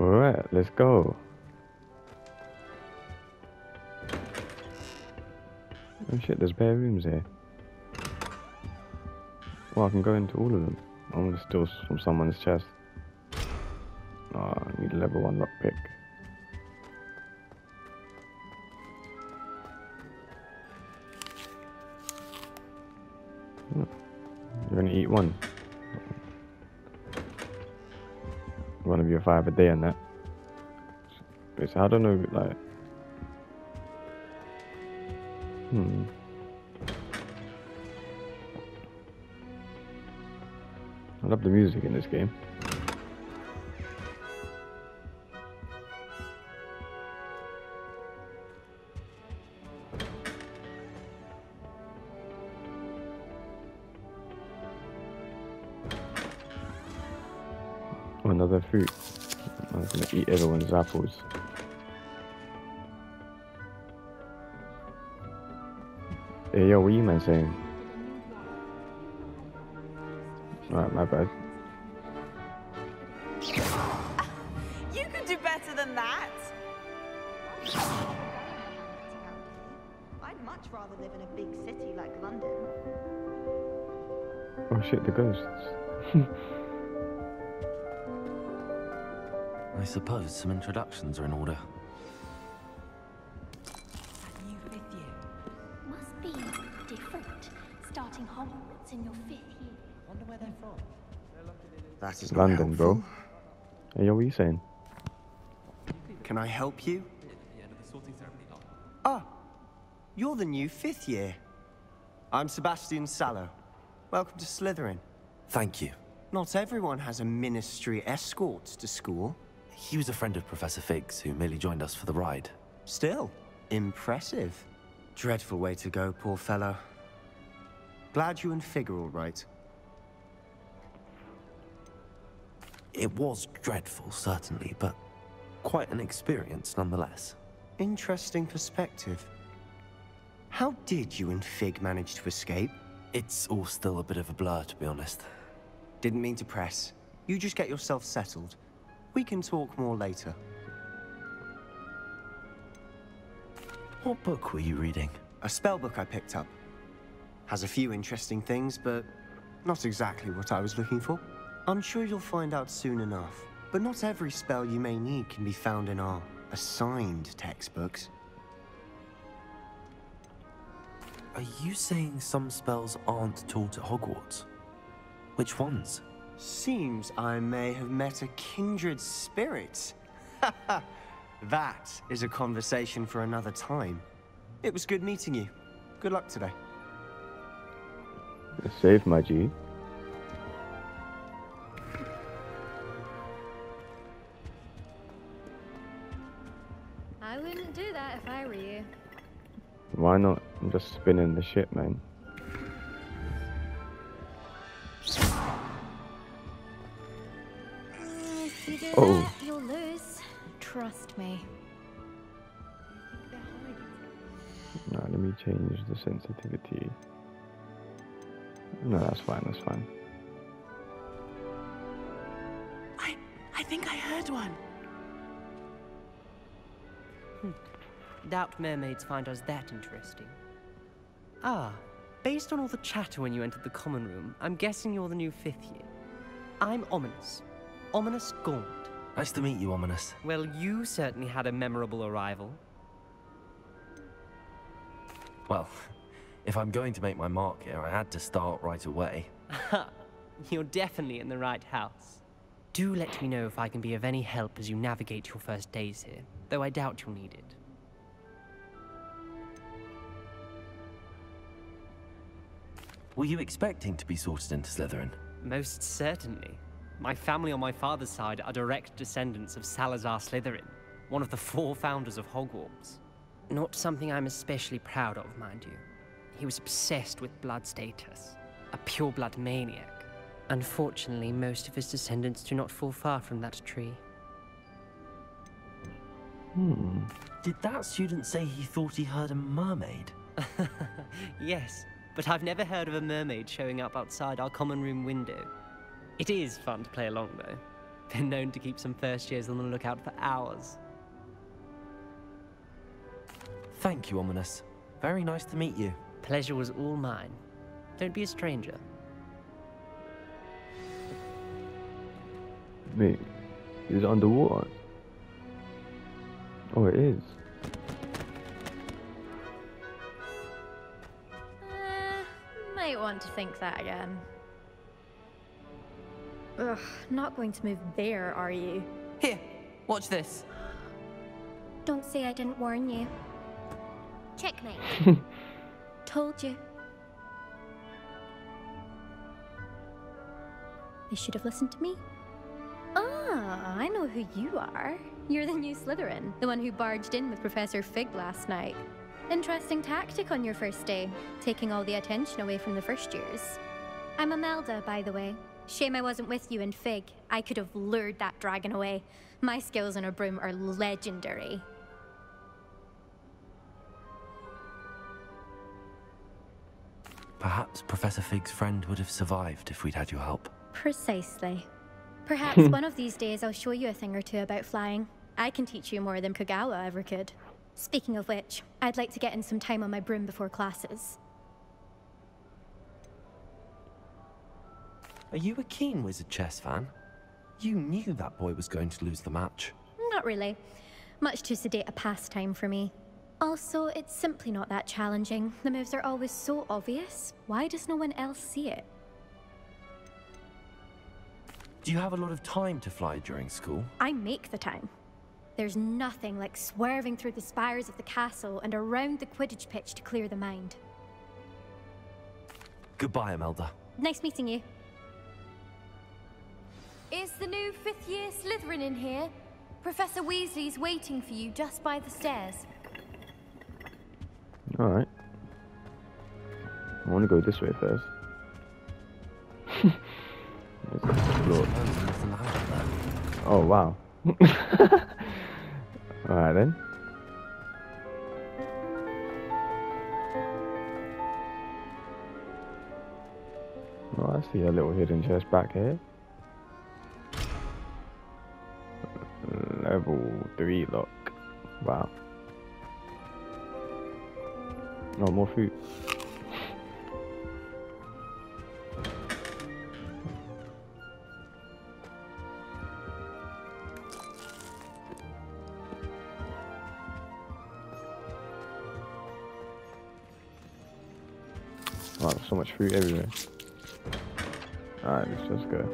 Alright, let's go. Oh shit, there's bare rooms here. Well, I can go into all of them. I'm gonna steal from someone's chest. Oh, I need a level 1 lockpick. You're gonna eat one. One of your 5 a day and that. So I don't know, like... I love the music in this game. Another fruit. I'm gonna eat everyone's apples. Hey yo, what are you man saying? Alright, my bad. You can do better than that! I'd much rather live in a big city like London. Oh shit, the ghosts. I suppose some introductions are in order. That new 5th year must be different. Starting Hogwarts in your 5th year. Wonder where they're from. That is London, not bro. helpful. Hey yo, what are you saying? Can I help you? Ah, you're the new 5th year. I'm Sebastian Sallow. Welcome to Slytherin. Thank you. Not everyone has a ministry escort to school. He was a friend of Professor Fig's who merely joined us for the ride. Still, impressive. Dreadful way to go, poor fellow. Glad you and Fig are all right. It was dreadful, certainly, but quite an experience nonetheless. Interesting perspective. How did you and Fig manage to escape? It's all still a bit of a blur, to be honest. Didn't mean to press. You just get yourself settled. We can talk more later. What book were you reading? A spell book I picked up. Has a few interesting things, but not exactly what I was looking for. I'm sure you'll find out soon enough. But not every spell you may need can be found in our assigned textbooks. Are you saying some spells aren't taught at Hogwarts? Which ones? Seems I may have met a kindred spirit. That is a conversation for another time. It was good meeting you. Good luck today. Save my G. I wouldn't do that if I were you. Why not? I'm just spinning the shit, man. If you do Oh. that, you'll lose. Trust me. No, let me change the sensitivity. No, that's fine, that's fine. I think I heard one. Doubt mermaids find us that interesting. Ah, based on all the chatter when you entered the common room, I'm guessing you're the new 5th year. I'm Ominous. Ominous Gaunt. Nice to meet you, Ominous. Well, you certainly had a memorable arrival. Well, if I'm going to make my mark here, I had to start right away. You're definitely in the right house. Do let me know if I can be of any help as you navigate your first days here, though I doubt you'll need it. Were you expecting to be sorted into Slytherin? Most certainly. My family on my father's side are direct descendants of Salazar Slytherin, one of the 4 founders of Hogwarts. Not something I'm especially proud of, mind you. He was obsessed with blood status, a pure-blood maniac. Unfortunately, most of his descendants do not fall far from that tree. Did that student say he thought he heard a mermaid? Yes, but I've never heard of a mermaid showing up outside our common room window. It is fun to play along, though. Been known to keep some first years on the lookout for hours. Thank you, Ominous. Very nice to meet you. Pleasure was all mine. Don't be a stranger. Wait, is it underwater? Oh, it is. Might want to think that again. Ugh, not going to move there, are you? Here, watch this. Don't say I didn't warn you. Checkmate. Told you. They should have listened to me. Ah, I know who you are. You're the new Slytherin, the one who barged in with Professor Fig last night. Interesting tactic on your first day, taking all the attention away from the first years. I'm Imelda, by the way. Shame I wasn't with you in Fig. I could have lured that dragon away. My skills on a broom are legendary. Perhaps Professor Fig's friend would have survived if we'd had your help. Precisely. Perhaps one of these days I'll show you a thing or two about flying. I can teach you more than Kogawa ever could. Speaking of which, I'd like to get in some time on my broom before classes. Are you a keen Wizard Chess fan? You knew that boy was going to lose the match. Not really. Much too sedate a pastime for me. Also, it's simply not that challenging. The moves are always so obvious. Why does no one else see it? Do you have a lot of time to fly during school? I make the time. There's nothing like swerving through the spires of the castle and around the Quidditch pitch to clear the mind. Goodbye, Imelda. Nice meeting you. Is the new 5th year Slytherin in here? Professor Weasley's waiting for you just by the stairs. Alright. I want to go this way first. Let's explore. Oh, wow. Alright then. Oh, I see a little hidden chest back here. Level 3 lock. Wow. Oh, more food. Wow, there's so much food everywhere. Alright, let's just go.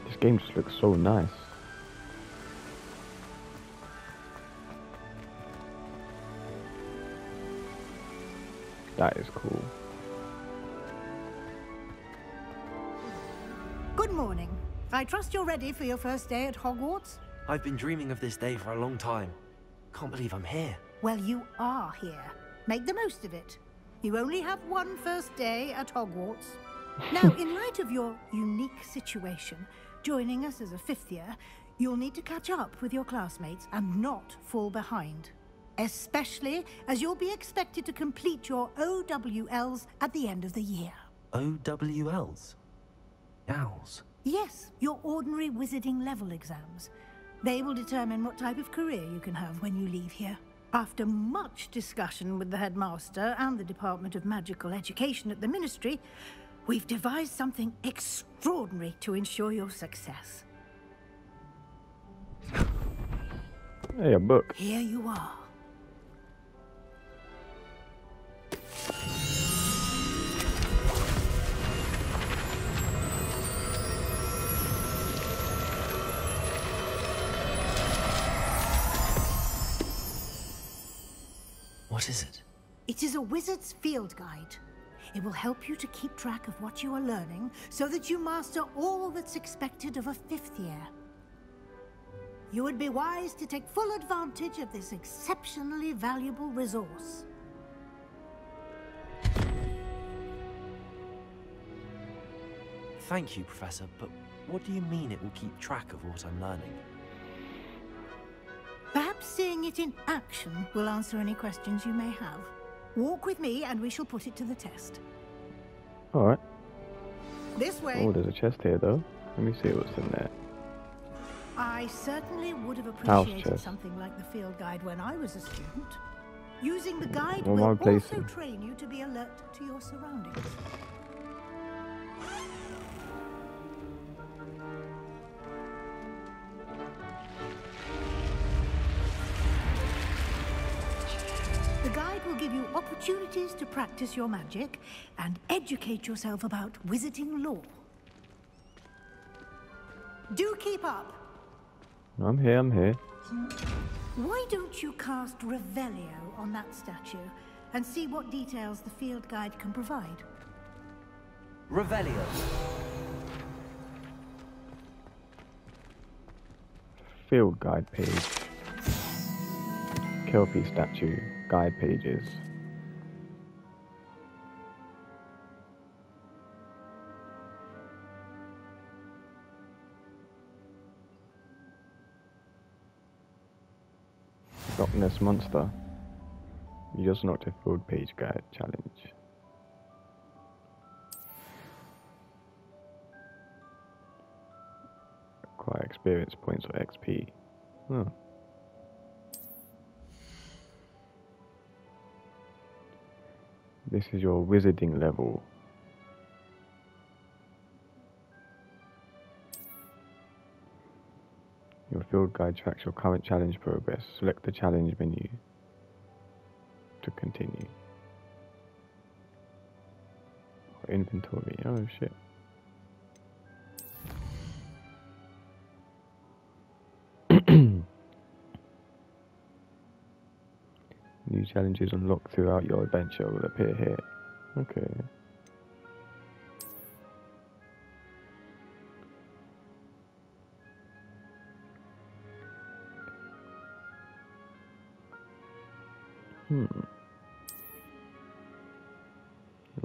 This game just looks so nice. That is cool. Good morning. I trust you're ready for your first day at Hogwarts? I've been dreaming of this day for a long time. Can't believe I'm here. Well, you are here. Make the most of it. You only have one first day at Hogwarts. Now, in light of your unique situation, joining us as a 5th year, you'll need to catch up with your classmates and not fall behind. Especially as you'll be expected to complete your OWLs at the end of the year. OWLs? Owls? Yes, your ordinary wizarding level exams. They will determine what type of career you can have when you leave here. After much discussion with the headmaster and the Department of Magical Education at the Ministry, we've devised something extraordinary to ensure your success. Hey, a book. Here you are. What is it? It is a wizard's field guide. It will help you to keep track of what you are learning so that you master all that's expected of a 5th year. You would be wise to take full advantage of this exceptionally valuable resource. Thank you, Professor, but what do you mean it will keep track of what I'm learning? Perhaps Perhaps seeing it in action will answer any questions you may have. Walk with me and we shall put it to the test. Alright. This way. Oh, there's a chest here though. Let me see what's in there. I certainly would have House appreciated chest. something like the field guide when I was a student. Using the guide What am will I also placing? train you to be alert to your surroundings. The guide will give you opportunities to practice your magic and educate yourself about wizarding lore. Do keep up. I'm here, I'm here. Why don't you cast Revelio on that statue and see what details the field guide can provide? Revelio. Field guide page. Kelpie statue. Guide pages. Loch Ness Monster. You just knocked a field page guide challenge. Acquire experience points or XP. Huh. This is your wizarding level. Your field guide tracks your current challenge progress. Select the challenge menu to continue. Inventory. Oh shit. New challenges unlocked throughout your adventure will appear here. Okay.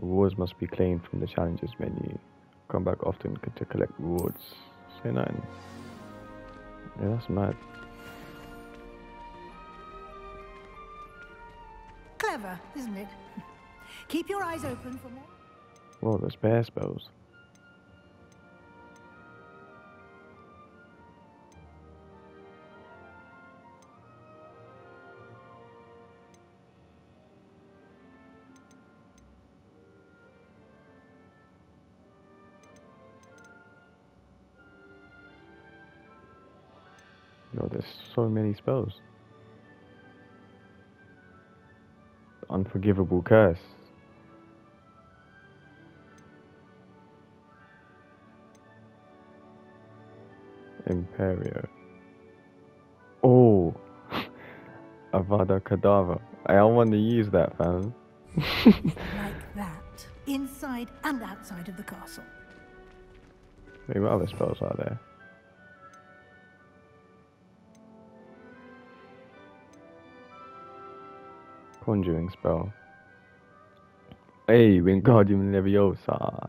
Rewards must be claimed from the challenges menu. Come back often to collect rewards. Say nothing. Yeah, that's mad. Clever, isn't it? Keep your eyes open for more. Well, there's bear spells. No, there's so many spells. Unforgivable curse. Imperio. Oh, Avada Kedavra. I want to use that, fam. Like that, inside and outside of the castle. Wait, what other spells are there? Conjuring spell. Hey, Wingardium Leviosa.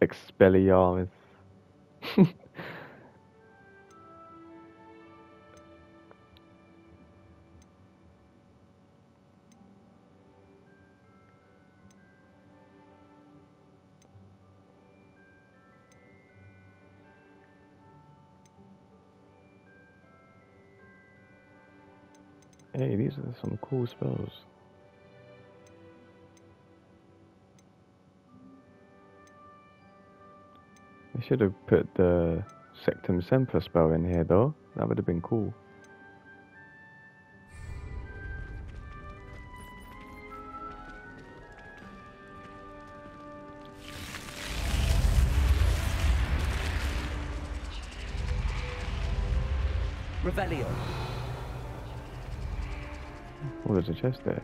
Expelliarmus. Hey, these are some cool spells. I should have put the Sectum Semper spell in here though. That would have been cool. Revelio. Oh, there's a chest there.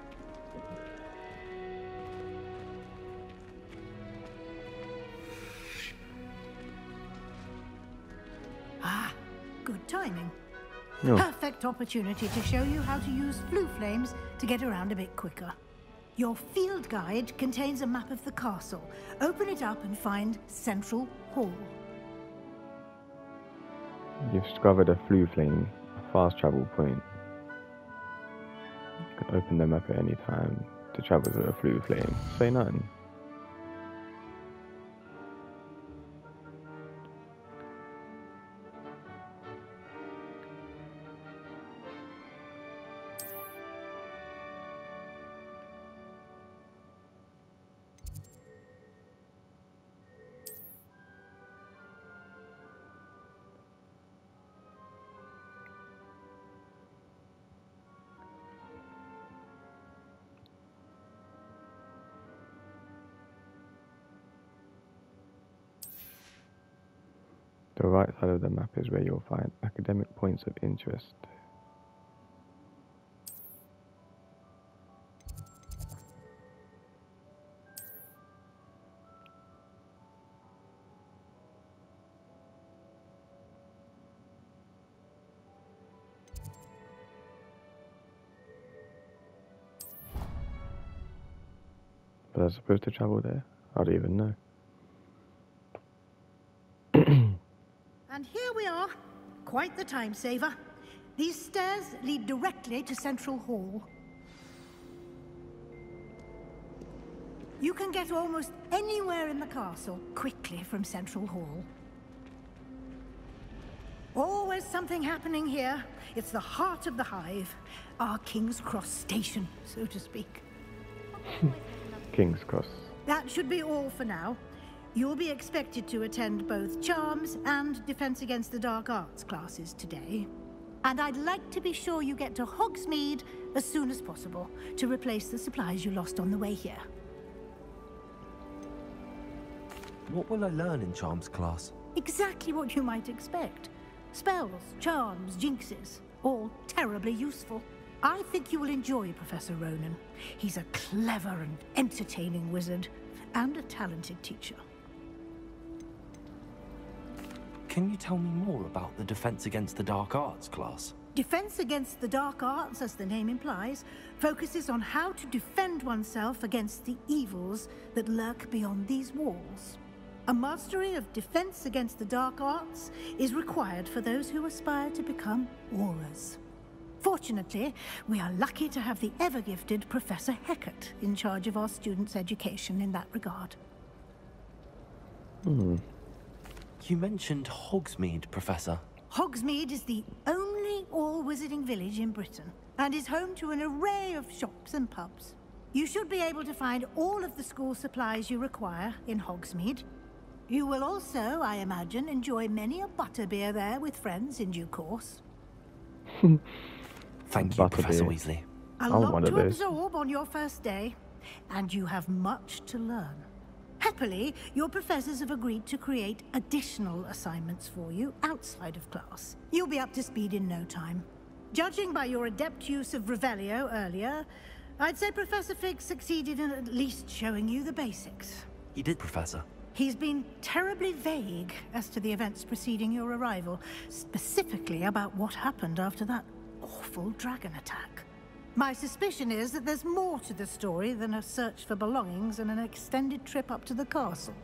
Ah, good timing. No. Perfect opportunity to show you how to use flue flames to get around a bit quicker. Your field guide contains a map of the castle. Open it up and find Central Hall. You've discovered a flue flame, a fast travel point. You can open the map at any time to travel to the flue flame. Say nothing. The right side of the map is where you'll find academic points of interest. Was I supposed to travel there? I don't even know. And here we are. Quite the time saver. These stairs lead directly to Central Hall. You can get almost anywhere in the castle quickly from Central Hall. Always something happening here. It's the heart of the Hive. Our King's Cross station, so to speak. King's Cross. That should be all for now. You'll be expected to attend both Charms and Defense Against the Dark Arts classes today. And I'd like to be sure you get to Hogsmeade as soon as possible to replace the supplies you lost on the way here. What will I learn in Charms class? Exactly what you might expect. Spells, charms, jinxes, all terribly useful. I think you will enjoy Professor Ronan. He's a clever and entertaining wizard, and a talented teacher. Can you tell me more about the Defense Against the Dark Arts class? Defense Against the Dark Arts, as the name implies, focuses on how to defend oneself against the evils that lurk beyond these walls. A mastery of Defense Against the Dark Arts is required for those who aspire to become Aurors. Fortunately, we are lucky to have the ever-gifted Professor Hecat in charge of our students' education in that regard. You mentioned Hogsmeade, Professor. Hogsmeade is the only all-wizarding village in Britain, and is home to an array of shops and pubs. You should be able to find all of the school supplies you require in Hogsmeade. You will also, I imagine, enjoy many a butterbeer there with friends in due course. Thank you, Professor Weasley. A lot to absorb on your first day, and you have much to learn. Happily, your professors have agreed to create additional assignments for you outside of class. You'll be up to speed in no time. Judging by your adept use of Revelio earlier, I'd say Professor Fig succeeded in at least showing you the basics. He did, Professor. He's been terribly vague as to the events preceding your arrival, specifically about what happened after that awful dragon attack. My suspicion is that there's more to the story than a search for belongings and an extended trip up to the castle.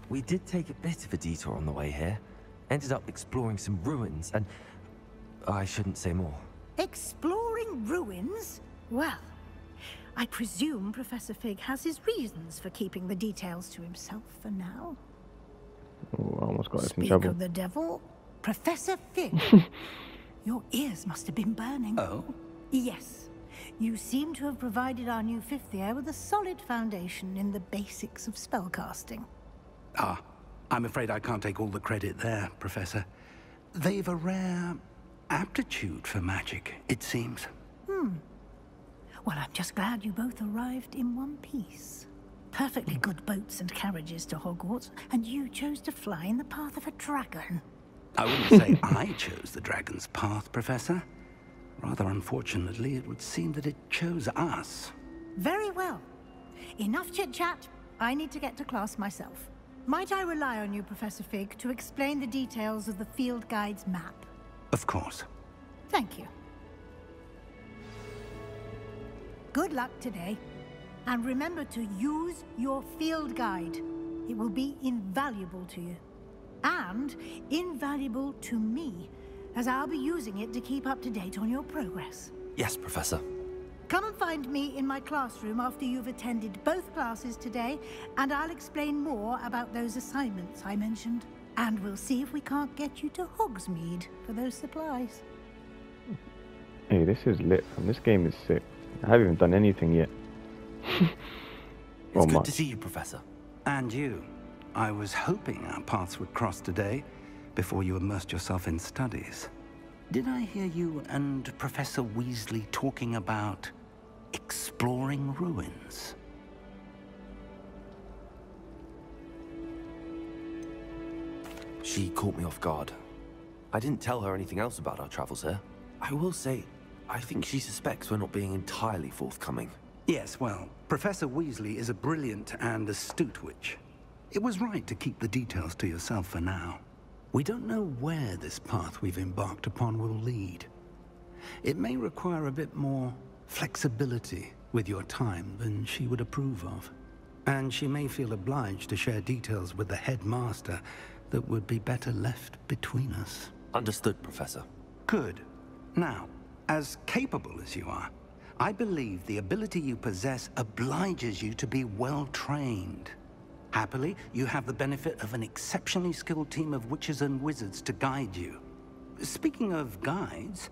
We did take a bit of a detour on the way here. Ended up exploring some ruins and... I shouldn't say more. Exploring ruins? Well, I presume Professor Fig has his reasons for keeping the details to himself for now. Oh, I almost got us in Speak trouble. of the devil, Professor Fig. Your ears must have been burning. Oh? Yes. You seem to have provided our new fifth year with a solid foundation in the basics of spellcasting. Ah, I'm afraid I can't take all the credit there, Professor. They've a rare aptitude for magic, it seems. Well, I'm just glad you both arrived in one piece. Perfectly good boats and carriages to Hogwarts, and you chose to fly in the path of a dragon. I wouldn't say I chose the dragon's path, Professor. Rather unfortunately, it would seem that it chose us. Very well. Enough chit-chat. I need to get to class myself. Might I rely on you, Professor Fig, to explain the details of the field guide's map? Of course. Thank you. Good luck today. And remember to use your field guide. It will be invaluable to you. And invaluable to me, as I'll be using it to keep up to date on your progress. Yes, Professor. Come and find me in my classroom after you've attended both classes today, and I'll explain more about those assignments I mentioned. And we'll see if we can't get you to Hogsmeade for those supplies. Hey, this is lit, and this game is sick. I haven't even done anything yet. It's good to see you, Professor. And you. I was hoping our paths would cross today, before you immersed yourself in studies. Did I hear you and Professor Weasley talking about exploring ruins? She caught me off guard. I didn't tell her anything else about our travels here. I will say, I think she suspects we're not being entirely forthcoming. Yes, well, Professor Weasley is a brilliant and astute witch. It was right to keep the details to yourself for now. We don't know where this path we've embarked upon will lead. It may require a bit more flexibility with your time than she would approve of. And she may feel obliged to share details with the headmaster that would be better left between us. Understood, Professor. Good. Now, as capable as you are, I believe the ability you possess obliges you to be well-trained. Happily, you have the benefit of an exceptionally skilled team of witches and wizards to guide you. Speaking of guides,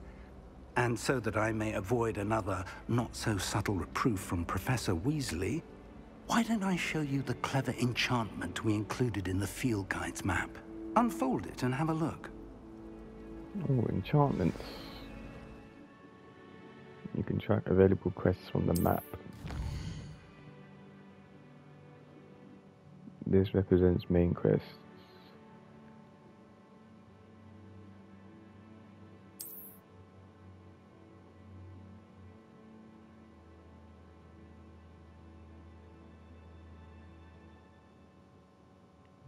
and so that I may avoid another not-so-subtle reproof from Professor Weasley, why don't I show you the clever enchantment we included in the field guide's map? Unfold it and have a look. Oh, enchantments. You can track available quests from the map. This represents main quests.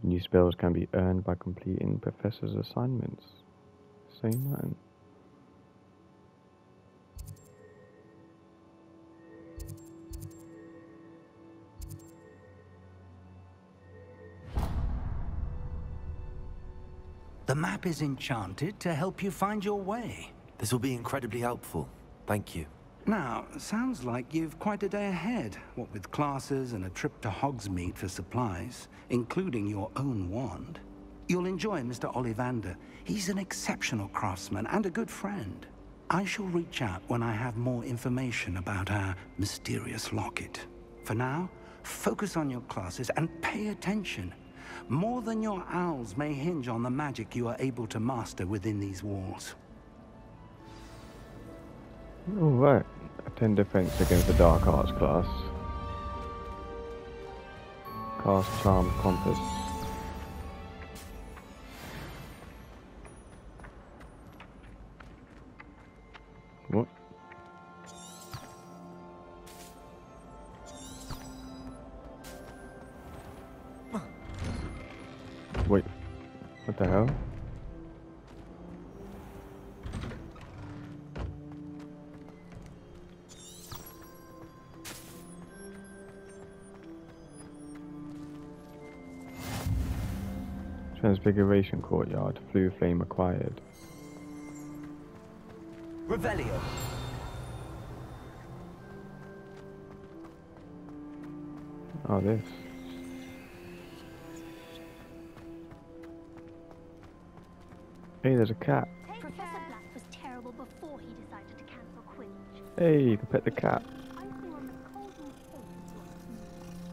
New spells can be earned by completing Professor's assignments. Say nothing. The map is enchanted to help you find your way. This will be incredibly helpful. Thank you. Now, sounds like you've quite a day ahead, what with classes and a trip to Hogsmeade for supplies, including your own wand. You'll enjoy Mr. Ollivander. He's an exceptional craftsman and a good friend. I shall reach out when I have more information about our mysterious locket. For now, focus on your classes and pay attention. More than your owls may hinge on the magic you are able to master within these walls. Alright, attend defense against the Dark Arts class. Cast Charmed Compass. What? Wait, what the hell? Transfiguration Courtyard, Blue Flame acquired. Revelio. Oh, this. Hey, there's a cat. Professor Black was terrible before he decided to cancel Quidditch. Hey, you can pet the cat.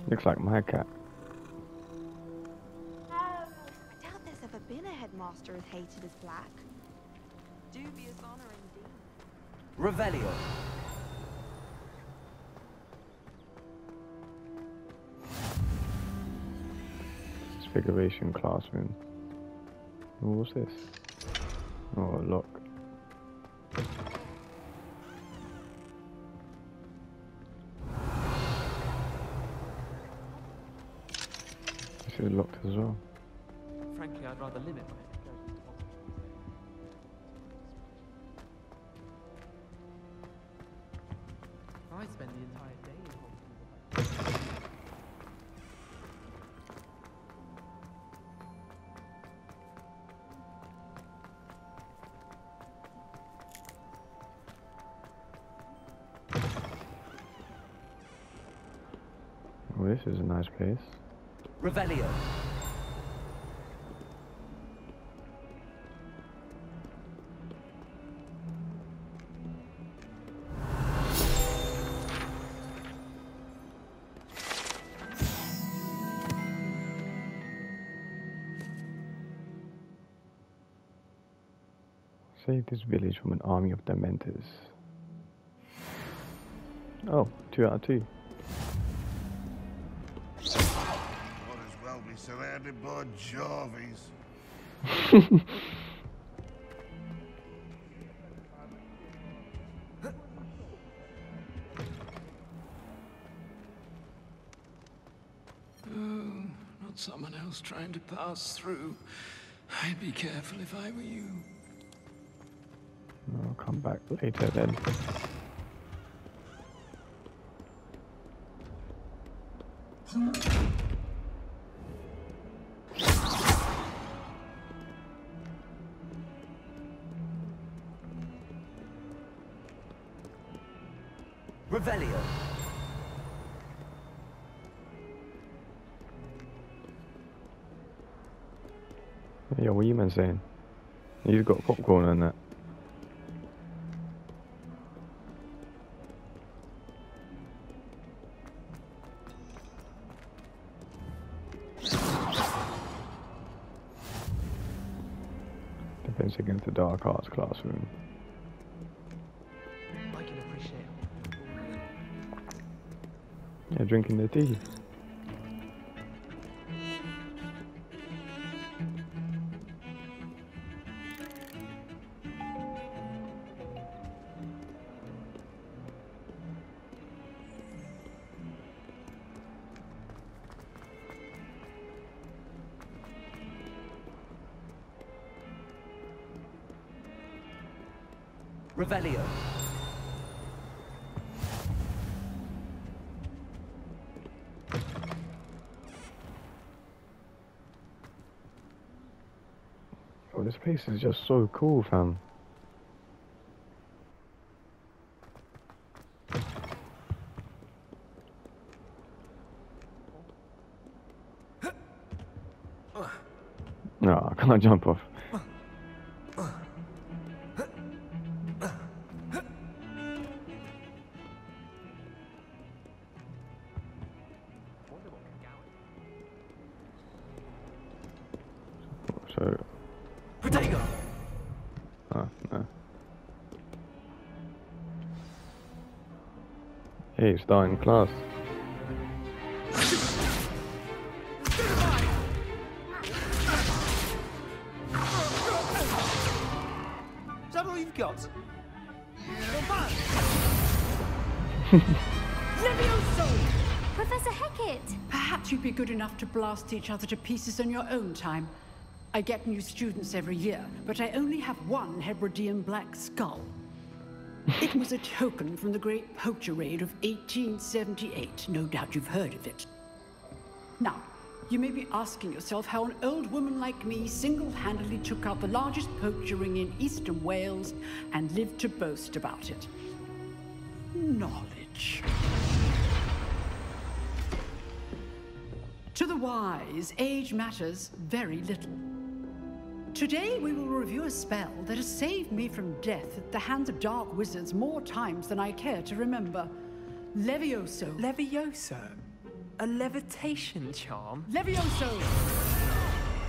Looks like my cat. I doubt there's ever been a headmaster as hated as Black. Dubious honor indeed. Revelio. Transfiguration classroom. Oh, what's this? Oh, lock. This is locked as well. Frankly, I'd rather limit my excursions if possible. Oh, this is a nice place. Revelio. Save this village from an army of Dementors. Oh, 2 out of 2. Might as well be surrounded by Jarvies. Not someone else trying to pass through. I'd be careful if I were you. I'll come back later then. Revelio. Yeah, what are you man saying? He's got popcorn and that. Defense against the dark arts classroom. I can appreciate Yeah, drinking the tea. Revelio. Oh, this place is just so cool, fam. No, I can't jump off. So, Protego. oh, no. Hey, starting class. Is that all you've got? Professor Hecat! Perhaps you'd be good enough to blast each other to pieces on your own time. I get new students every year, but I only have one Hebridean black skull. It was a token from the Great Poacher Raid of 1878. No doubt you've heard of it. Now, you may be asking yourself how an old woman like me single-handedly took out the largest poacher ring in eastern Wales and lived to boast about it. Knowledge. To the wise, age matters very little. Today we will review a spell that has saved me from death at the hands of dark wizards more times than I care to remember. Levioso. Levioso? A levitation charm? Levioso!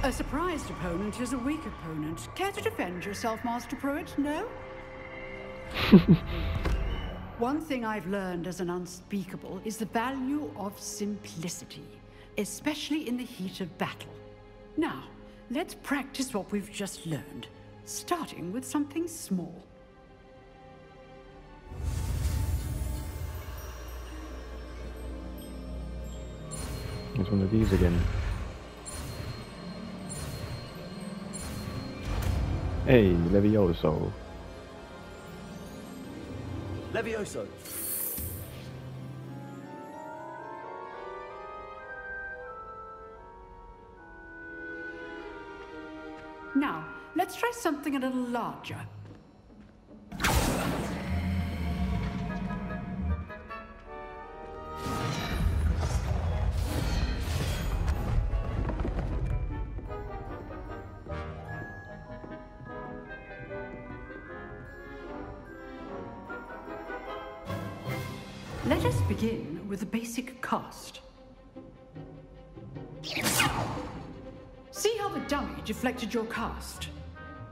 A surprised opponent is a weak opponent. Care to defend yourself, Master Pruitt? No? One thing I've learned as an unspeakable is the value of simplicity, especially in the heat of battle. Now, let's practice what we've just learned, starting with something small. It's one of these again. Hey, Levioso. Levioso. Now, let's try something a little larger. us begin with the basic cast. See how the dummy deflected your cast?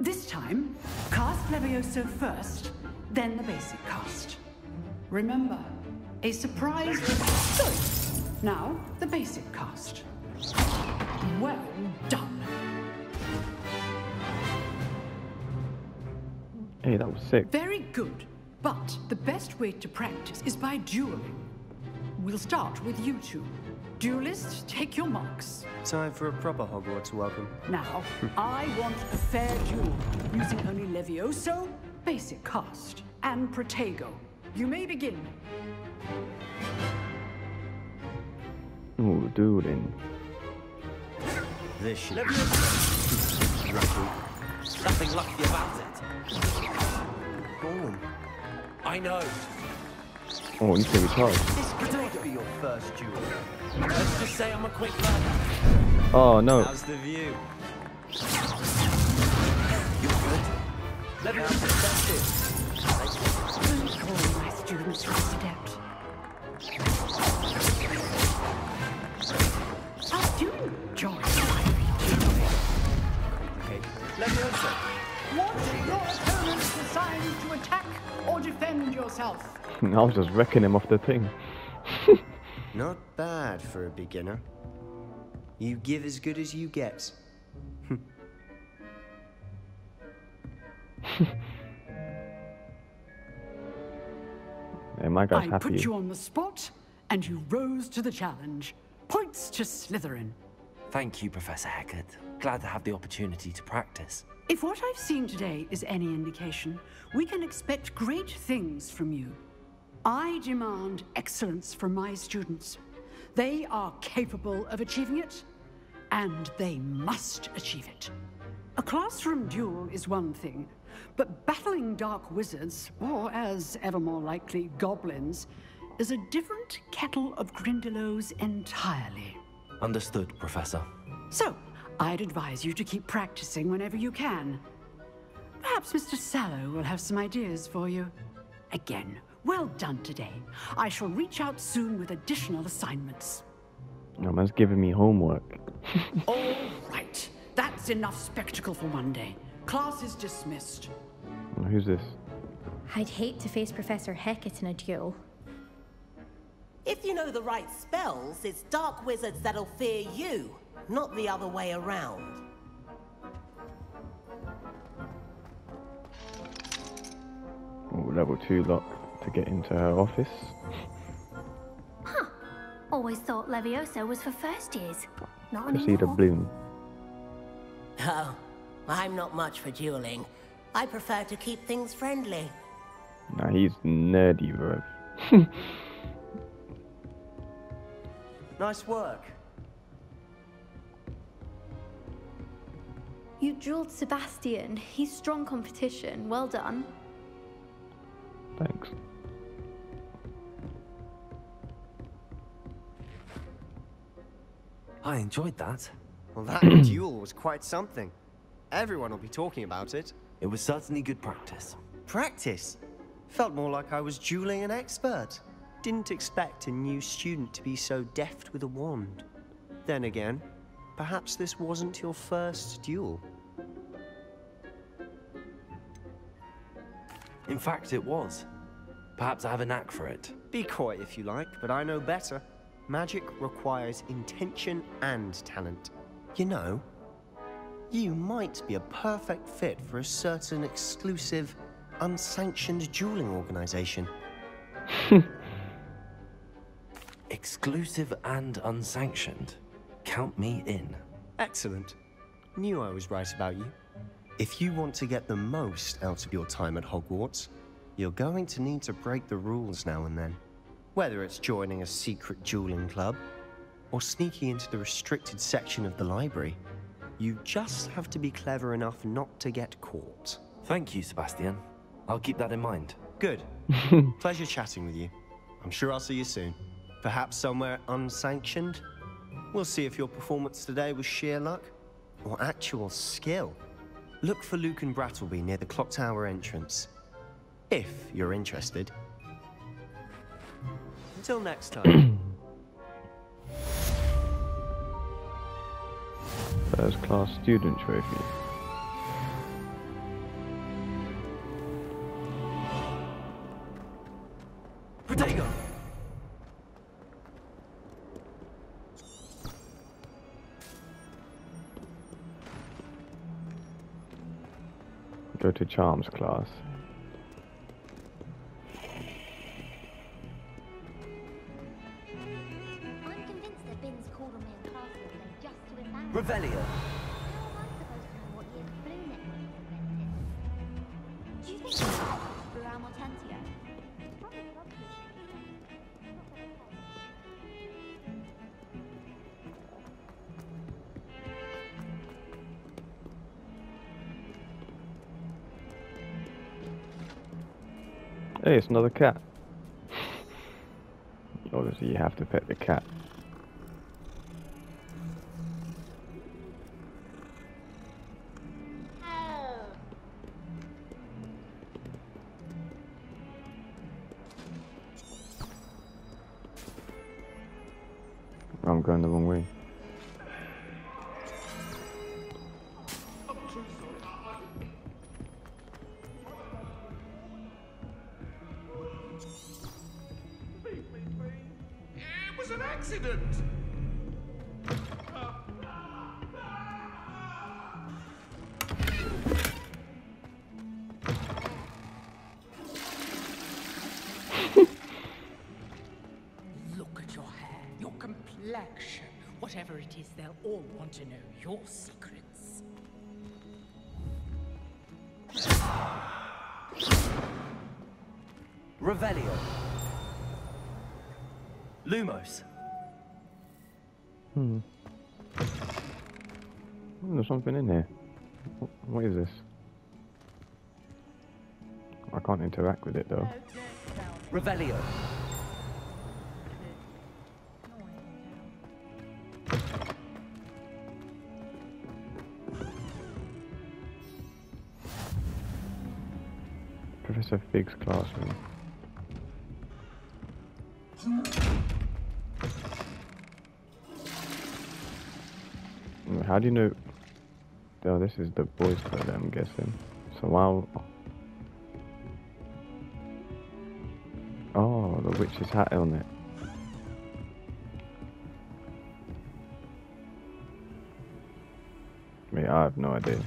This time, cast Levioso first, then the basic cast. Remember, a surprise. Good. Now, the basic cast. Well done. Hey, that was sick. Very good. But the best way to practice is by dueling. We'll start with you two. Duelists, take your marks. Time for a proper Hogwarts welcome. Now, I want a fair duel, using only Levioso, basic cast, and Protego. You may begin. Ooh, dueling. This should Nothing lucky about it. Boom. I know. Oh, he's gonna be charged. This could be your first duel. Let's just say I'm a quick learner. Oh no. How's the view? You're good. Let me test it. Don't call my students rusted out. How do you enjoy Okay. Levioso. Want your opponents assigned to attack or defend yourself? I was just wrecking him off the thing. Not bad for a beginner. You give as good as you get. Hey, my guy's I happy. put you on the spot, and you rose to the challenge. Points to Slytherin. Thank you, Professor Hecat. Glad to have the opportunity to practice. If what I've seen today is any indication, we can expect great things from you. I demand excellence from my students. They are capable of achieving it, and they must achieve it. A classroom duel is one thing, but battling dark wizards, or as ever more likely, goblins, is a different kettle of Grindylows entirely. Understood, Professor. So, I'd advise you to keep practicing whenever you can. Perhaps Mr. Sallow will have some ideas for you. Again, well done today. I shall reach out soon with additional assignments. No man's giving me homework. All right. That's enough spectacle for one day. Class is dismissed. Who's this? I'd hate to face Professor Hecat in a duel. If you know the right spells, it's dark wizards that'll fear you, not the other way around. Oh, level 2 lock to get into her office. Huh. Always thought Levioso was for first years. Not To see the anymore. bloom. Oh, I'm not much for dueling. I prefer to keep things friendly. Nah, he's nerdy, bro. Nice work. You dueled Sebastian. He's strong competition. Well done. Thanks. I enjoyed that. Well, that duel was quite something. Everyone will be talking about it. It was certainly good practice. Practice? Felt more like I was dueling an expert. Didn't expect a new student to be so deft with a wand. Then again, perhaps this wasn't your first duel. In fact, it was. Perhaps I have a knack for it. Be coy if you like, but I know better. Magic requires intention and talent. You know, you might be a perfect fit for a certain exclusive, unsanctioned dueling organization. Exclusive and unsanctioned. Count me in. Excellent. Knew I was right about you. If you want to get the most out of your time at Hogwarts, you're going to need to break the rules now and then. Whether it's joining a secret dueling club, or sneaking into the restricted section of the library, you just have to be clever enough not to get caught. Thank you, Sebastian. I'll keep that in mind. Good. Pleasure chatting with you. I'm sure I'll see you soon. Perhaps somewhere unsanctioned? We'll see if your performance today was sheer luck or actual skill. Look for Luke and Brattleby near the clock tower entrance. If you're interested. Until next time. First class student trophy. Protego! Go to charms class. I'm convinced that Bin's called on me in class today just to embarrass me. Revelio. How am I supposed to know what year the Blue Network event is? Do you think it's through our Mortentia? Probably rubbish. Hey, it's another cat. Obviously, you have to pet the cat. I'm going the wrong way. It was an accident! Look at your hair, your complexion. Whatever it is, they'll all want to know your secrets. Revelio. Lumos. There's something in here. What is this? I can't interact with it though. Revelio. Professor Fig's classroom. How do you know? Oh, this is the boys' toilet, I'm guessing. So while... Oh, the witch's hat on it. Wait, I have no idea.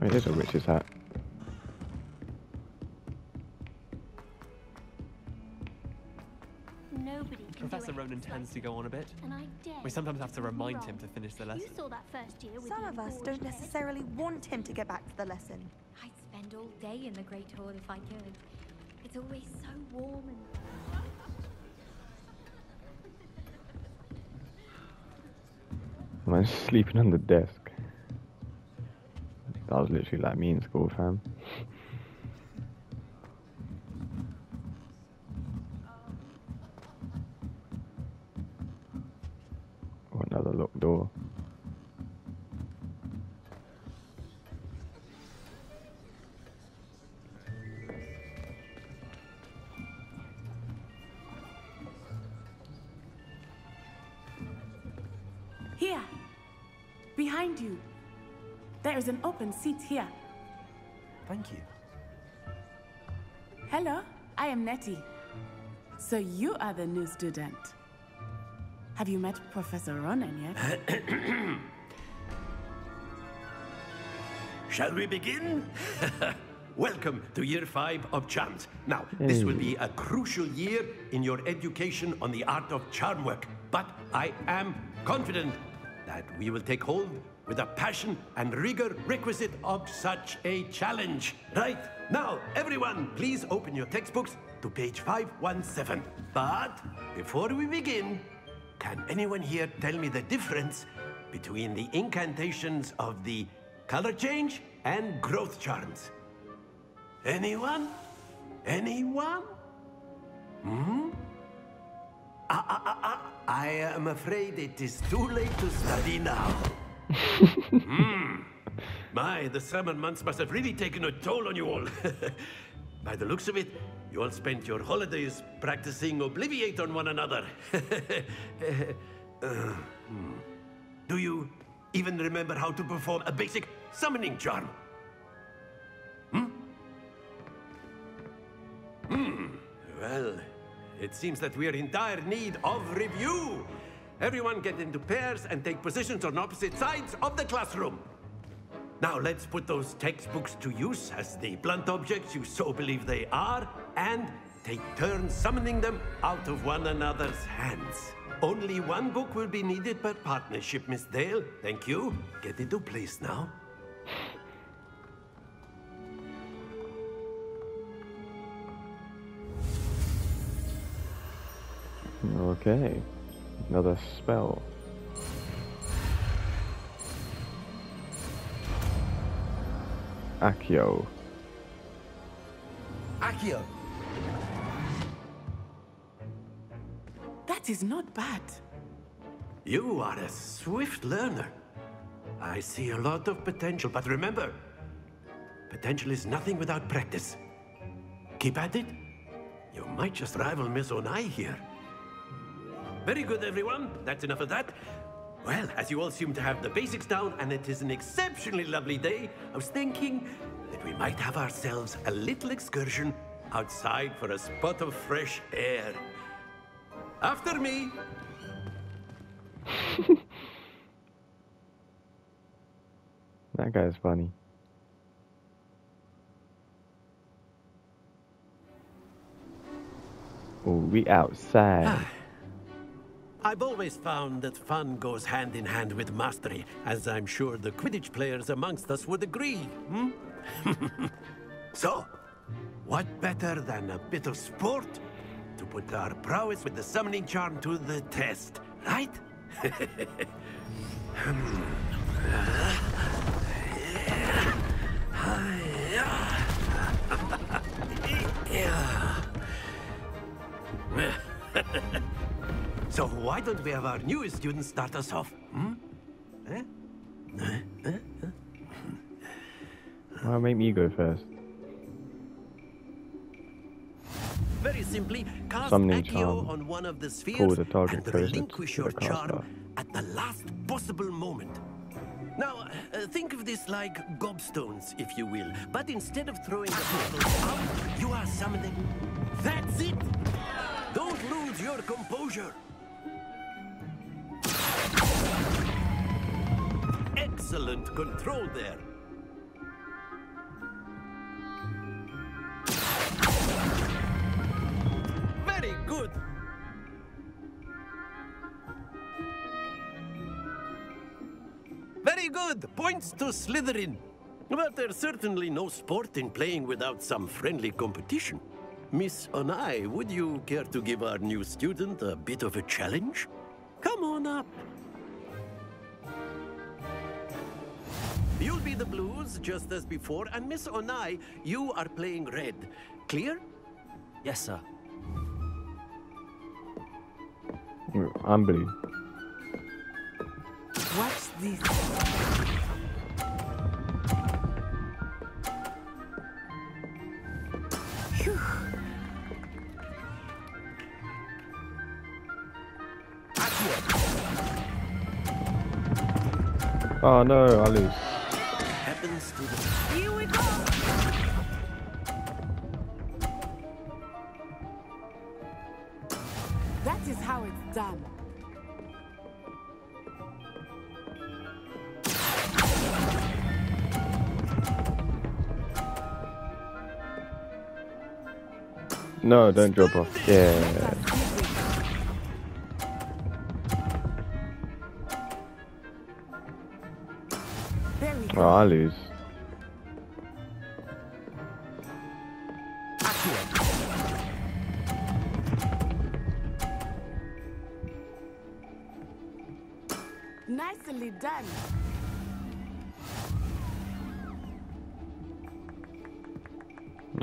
It is a witch's hat. Nobody can Professor do Ronan tends to go on a bit. And I dare We sometimes have to you remind wrong. him to finish the lesson. You saw that first year with Some the of us engorged don't head. necessarily want him to get back to the lesson. I'd spend all day in the Great Hall if I could. It's always so warm and... Man's sleeping on the desk. That was literally like me in school, fam. Oh, another locked door. Here, behind you. There is an open seat here. Thank you. Hello, I am Nettie. So you are the new student. Have you met Professor Ronan yet? Shall we begin? Welcome to Year 5 of Charms. Now, this will be a crucial year in your education on the art of charm work. But I am confident that we will take hold with the passion and rigor requisite of such a challenge. Right, now, everyone, please open your textbooks to page 517. But before we begin, can anyone here tell me the difference between the incantations of the color change and growth charms? Anyone? Anyone? Hmm? I am afraid it is too late to study now. My, the summer months must have really taken a toll on you all. By the looks of it, you all spent your holidays practicing Obliviate on one another. Do you even remember how to perform a basic summoning charm? Well, it seems that we are in dire need of review. Everyone get into pairs and take positions on opposite sides of the classroom. Now let's put those textbooks to use as the blunt objects you so believe they are, and take turns summoning them out of one another's hands. Only one book will be needed per partnership, Miss Dale. Thank you. Get into place now. Okay, another spell. Accio. Accio. That is not bad. You are a swift learner. I see a lot of potential, but remember, potential is nothing without practice. Keep at it. You might just rival Miss Onai here. Very good, everyone. That's enough of that. Well, as you all seem to have the basics down, and it is an exceptionally lovely day, I was thinking that we might have ourselves a little excursion outside for a spot of fresh air. After me. That guy's funny. Oh, we outside. I've always found that fun goes hand in hand with mastery, as I'm sure the Quidditch players amongst us would agree, So, what better than a bit of sport to put our prowess with the summoning charm to the test, right? So why don't we have our newest student start us off? Well, make me go first. Very simply, cast Summoning Accio charm. on one of the spheres Call the target and closer relinquish to your the caster. charm at the last possible moment. Now, think of this like gobstones, if you will. But instead of throwing the pebbles out, you are summoning. That's it! Don't lose your composure. Excellent control there. Very good. Very good. Points to Slytherin. But there's certainly no sport in playing without some friendly competition. Miss Onai, would you care to give our new student a bit of a challenge? Come on up. You'll be the blues, just as before, and Miss Onai, you are playing red. Clear? Yes, sir. I'm blue. Watch this. Phew. Oh no, I lose. Happens to the... Here we go. That is how it's done. No, don't drop off. Yeah. Oh, I lose. Nicely done.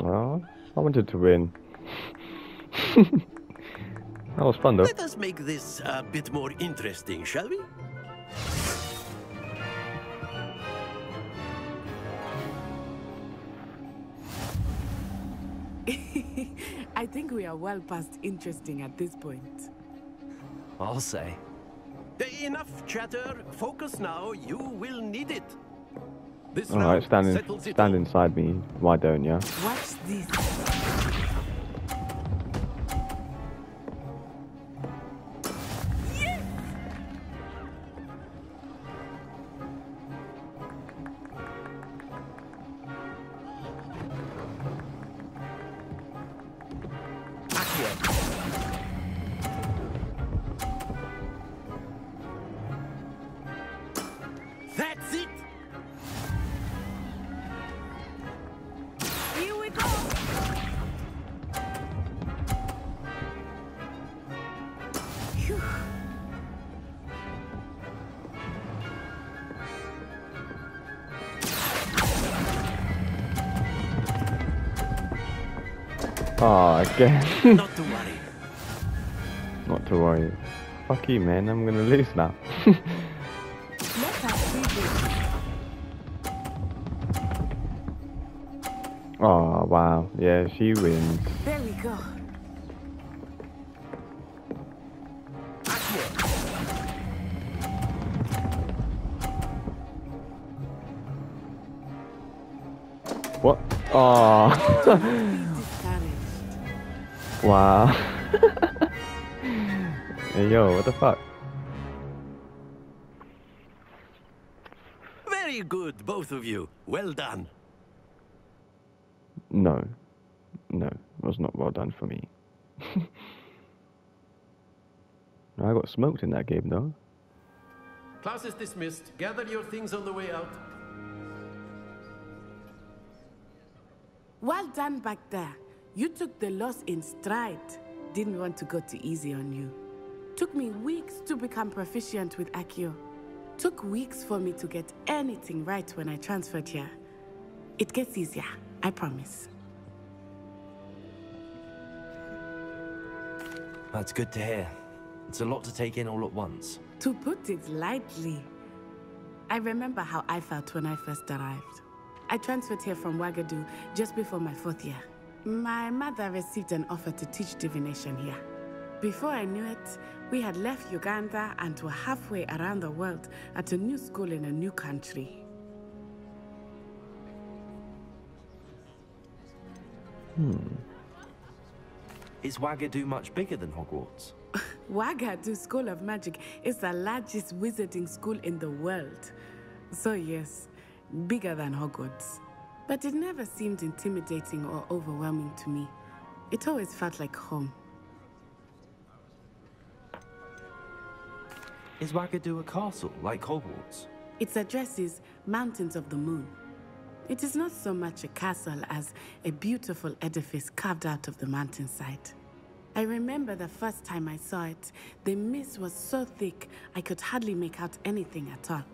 Oh, I wanted to win. That was fun though. Let us make this a bit more interesting, shall we? I think we are well past interesting at this point. I'll say. Enough chatter. Focus now. You will need it. This Alright, round settles it stand all. inside me. Why don't you? Watch this. That's it. Here we go. Phew. Oh, again. Not to worry. Not to worry. Fuck you, man. I'm gonna lose now. Let us see this. Oh, wow. Yeah, she wins. There we go. What? Oh. Wow. Hey, yo, what the fuck? Very good, both of you. Well done. No. No, it was not well done for me. I got smoked in that game, though. Class is dismissed. Gather your things on the way out. Well done back there. You took the loss in stride. Didn't want to go too easy on you. Took me weeks to become proficient with Accio. Took weeks for me to get anything right when I transferred here. It gets easier, I promise. That's good to hear. It's a lot to take in all at once. To put it lightly, I remember how I felt when I first arrived. I transferred here from Ouagadougou just before my 4th year. My mother received an offer to teach divination here. Before I knew it, we had left Uganda and were halfway around the world at a new school in a new country. Is Ouagadougou much bigger than Hogwarts? Ouagadougou School of Magic is the largest wizarding school in the world. So yes, bigger than Hogwarts. But it never seemed intimidating or overwhelming to me. It always felt like home. Is Ouagadougou a castle, like Hogwarts? Its address is Mountains of the Moon. It is not so much a castle as a beautiful edifice carved out of the mountainside. I remember the first time I saw it, the mist was so thick I could hardly make out anything at all.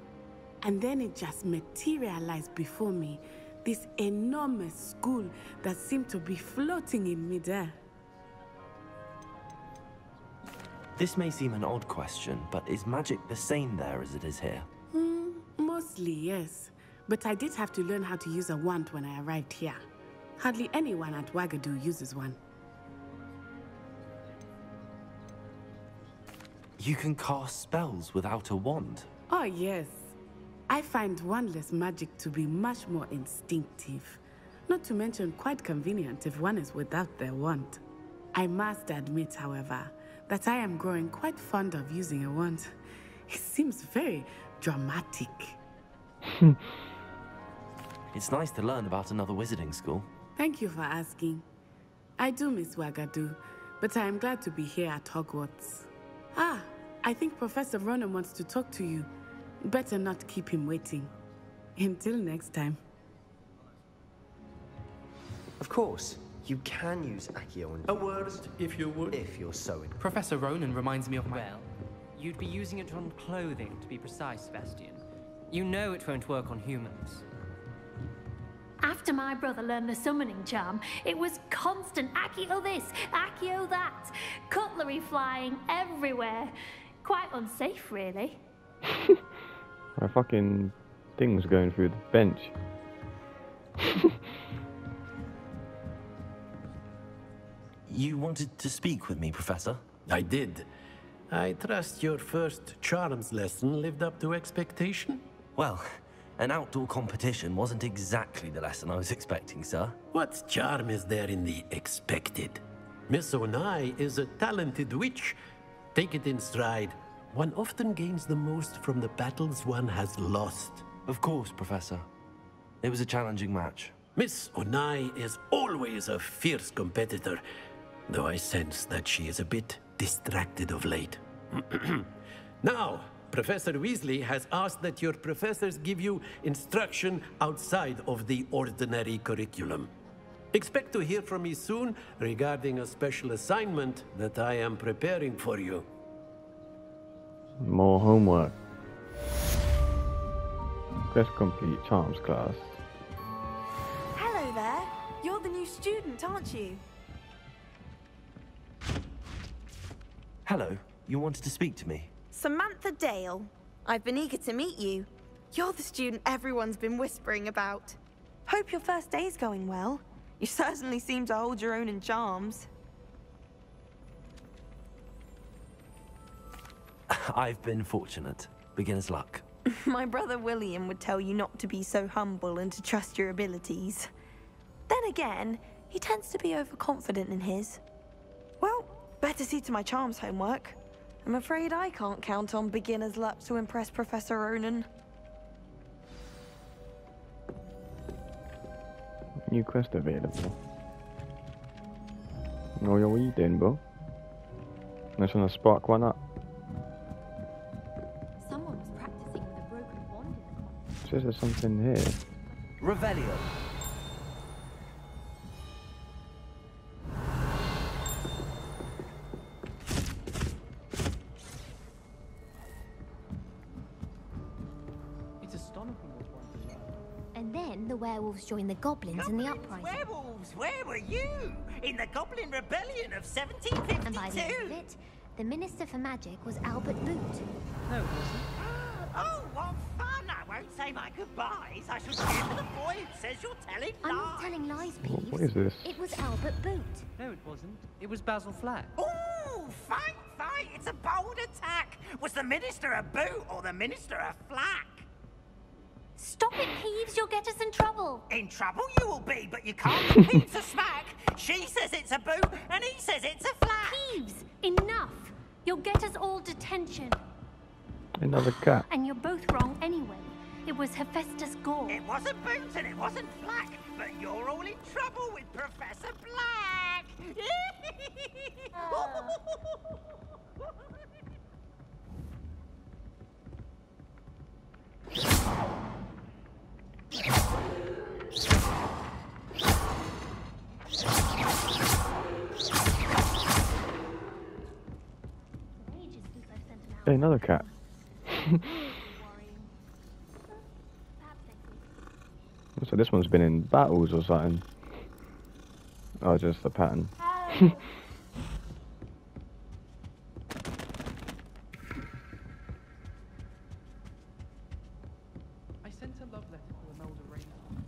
And then it just materialized before me, this enormous school that seemed to be floating in midair. This may seem an odd question, but is magic the same there as it is here? Mostly, yes. But I did have to learn how to use a wand when I arrived here. Hardly anyone at Ouagadougou uses one. You can cast spells without a wand? Oh, yes. I find wandless magic to be much more instinctive. Not to mention quite convenient if one is without their wand. I must admit, however, that I am growing quite fond of using a wand. It seems very dramatic. It's nice to learn about another wizarding school. Thank you for asking. I do miss Ouagadougou, but I am glad to be here at Hogwarts. Ah, I think Professor Ronan wants to talk to you. Better not keep him waiting. Until next time. Of course, you can use Accio and... A word, if you would. If you're so inclined. Professor Ronan reminds me of my... Well, you'd be using it on clothing, to be precise, Sebastian. You know it won't work on humans. After After my brother learned the summoning charm, it was constant Accio this, Accio that. Cutlery flying everywhere. Quite unsafe, really. My fucking thing's going through the bench. You wanted to speak with me, Professor? I did. I trust your first charms lesson lived up to expectation? Well, an outdoor competition wasn't exactly the lesson I was expecting, sir. What charm is there in the expected? Miss Onai is a talented witch. Take it in stride. One often gains the most from the battles one has lost. Of course, Professor. It was a challenging match. Miss Onai is always a fierce competitor, though I sense that she is a bit distracted of late. Now, Professor Weasley has asked that your professors give you instruction outside of the ordinary curriculum. Expect to hear from me soon regarding a special assignment that I am preparing for you. More homework. Quest complete charms class. Hello there. You're the new student, aren't you? Hello, you wanted to speak to me? Samantha Dale. I've been eager to meet you. You're the student everyone's been whispering about. Hope your first day's going well. You certainly seem to hold your own in charms. I've been fortunate. Beginner's luck. My brother William would tell you not to be so humble and to trust your abilities. Then again, he tends to be overconfident in his. Well, better see to my charms homework. I'm afraid I can't count on beginner's luck to impress Professor Ronan. New quest available. Oh, yeah, what are you doing, bro? I just want to spark one up. Someone was practicing with a broken wand in the corner. Says there's something here. Revelio. It's astonishing what one can learn. And then the werewolves joined the goblins in the uprising. Werewolves, where were you? In the Goblin Rebellion of 1752? And by the end of it, the Minister for Magic was Albert Boot. No, it wasn't. Oh, what fun! I won't say my goodbyes. I shall cheer for the boy who says you're telling lies. I'm not telling lies, Peeves. What is this? It was Albert Boot. No, it wasn't. It was Basil Flack. Ooh, fight! It's a bold attack. Was the Minister a boot or the Minister a flack? Stop it, Peeves. You'll get us in trouble. In trouble you will be, but you can't compete to smack. She says it's a boot, and he says it's a flack. Peeves, enough. You'll get us all detention. Another cat. And you're both wrong anyway. It was Hephaestus Gore. It wasn't boot and it wasn't flack, but you're all in trouble with Professor Black. Hey, another cat. So this one's been in battles or something. Oh, just the pattern. I sent a love letter to Imelda Reynolds,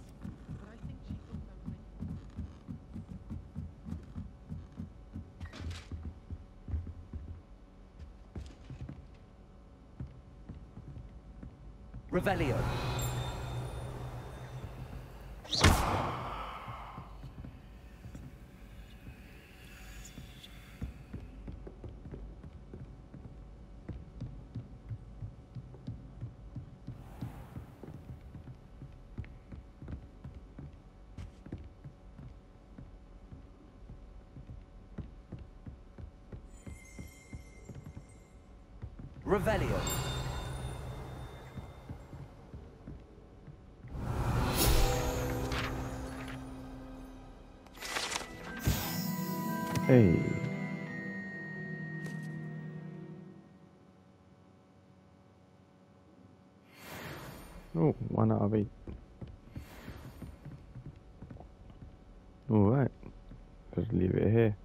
but I think she thought I was Revelio. Revelio. Hey. Oh, 1 out of 8. just leave it here.